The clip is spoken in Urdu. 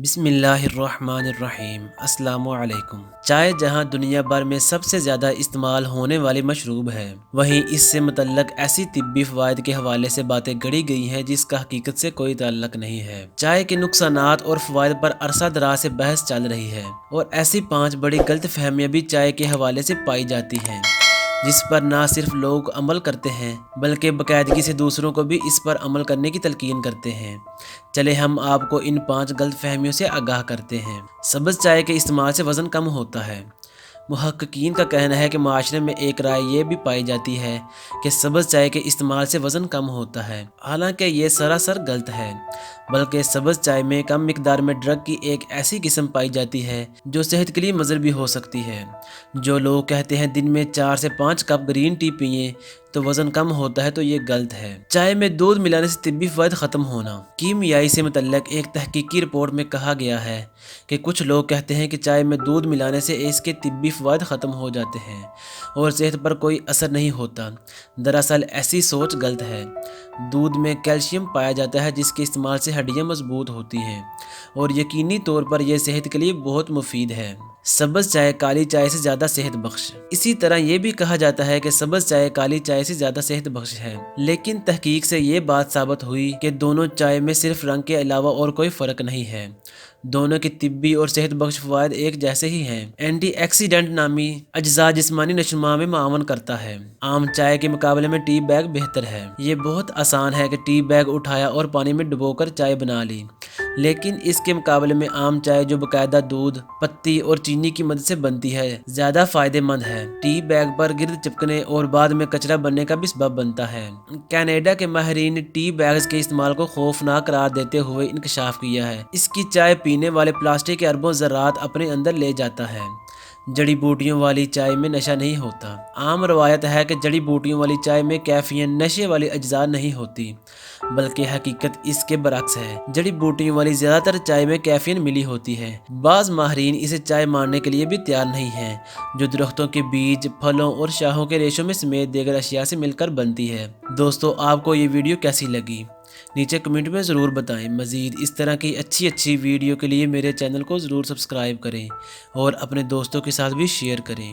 بسم اللہ الرحمن الرحیم۔ السلام علیکم۔ چائے جہاں دنیا بھر میں سب سے زیادہ استعمال ہونے والی مشروب ہے، وہیں اس سے متعلق ایسی طبی فوائد کے حوالے سے باتیں گڑی گئی ہیں جس کا حقیقت سے کوئی تعلق نہیں ہے۔ چائے کے نقصانات اور فوائد پر عرصہ دراز سے بحث چل رہی ہے، اور ایسی 5 بڑی غلط فہمیاں بھی چائے کے حوالے سے پائی جاتی ہیں جس پر نہ صرف لوگ عمل کرتے ہیں بلکہ باقاعدگی سے دوسروں کو بھی اس پر عمل کرنے کی تلقین کرتے ہیں۔ چلے ہم آپ کو ان 5 غلط فہمیوں سے آگاہ کرتے ہیں۔ سبز چائے کے استعمال سے وزن کم ہوتا ہے۔ محققین کا کہنا ہے کہ معاشرے میں ایک رائے یہ بھی پائی جاتی ہے کہ سبز چائے کے استعمال سے وزن کم ہوتا ہے، حالانکہ یہ سراسر غلط ہے، بلکہ سبز چائے میں کم مقدار میں ڈرگ کی ایک ایسی قسم پائی جاتی ہے جو صحت کے لیے مضر بھی ہو سکتی ہے۔ جو لوگ کہتے ہیں دن میں 4 سے 5 کپ گرین ٹی پئیں تو وزن کم ہوتا ہے، تو یہ غلط ہے۔ چائے میں دودھ ملانے سے طبی فوائد ختم ہونا۔ کیمیائی سے متعلق ایک تحقیقی رپورٹ میں کہا گیا ہے کہ کچھ لوگ کہتے ہیں کہ چائے میں دودھ ملانے سے اس کے طبی فوائد ختم ہو جاتے ہیں اور صحت پر کوئی اثر نہیں ہوتا۔ دراصل ایسی سوچ غلط ہے۔ دودھ میں کیلشیم پایا جاتا ہے جس کے استعمال سے ہڈیاں مضبوط ہوتی ہیں، اور یقینی طور پر یہ صحت کے لیے بہت مفید ہے۔ سبز چائے کالی چائے سے زیادہ صحت بخش۔ اسی طرح یہ بھی کہا جاتا ہے کہ سبز چائے کالی چائے سے زیادہ صحت بخش ہے، لیکن تحقیق سے یہ بات ثابت ہوئی کہ دونوں چائے میں صرف رنگ کے علاوہ اور کوئی فرق نہیں ہے۔ دونوں کی طبی اور صحت بخش فوائد ایک جیسے ہی ہیں۔ اینٹی آکسیڈنٹ نامی اجزاء جسمانی نشوونما میں معاون کرتا ہے۔ عام چائے کے مقابلے میں ٹی بیگ بہتر ہے۔ یہ بہت آسان ہے کہ ٹی بیگ اٹھایا اور پانی میں ڈبو کر چائے بنا لی، لیکن اس کے مقابلے میں عام چائے جو باقاعدہ دودھ، پتی اور چینی کی مدد سے بنتی ہے، زیادہ فائدہ مند ہے۔ ٹی بیگ پر گرد چپکنے اور بعد میں کچرا بننے کا بھی سبب بنتا ہے۔ کینیڈا کے ماہرین نے ٹی بیگز کے استعمال کو خوفناک قرار دیتے ہوئے انکشاف کیا ہے۔ اس کی چائے پینے والے پلاسٹک کے اربوں ذرات اپنے اندر لے جاتا ہے۔ جڑی بوٹیوں والی چائے میں نشہ نہیں ہوتا۔ عام روایت ہے کہ جڑی بوٹیوں والی چائے میں کیفین نشے والی اجزاء نہیں ہوتی، بلکہ حقیقت اس کے برعکس ہے۔ جڑی بوٹیوں والی زیادہ تر چائے میں کیفین ملی ہوتی ہے۔ بعض ماہرین اسے چائے ماننے کے لیے بھی تیار نہیں ہیں، جو درختوں کے بیج، پھلوں اور شاخوں کے ریشوں میں سمیت دیگر اشیاء سے مل کر بنتی ہے۔ دوستو، آپ کو یہ ویڈیو کیسی لگی؟ نیچے کمنٹ میں ضرور بتائیں۔ مزید اس طرح کی اچھی ویڈیو کے لیے میرے چینل کو ضرور سبسکرائب کریں اور اپنے دوستوں کے ساتھ بھی شیئر کریں۔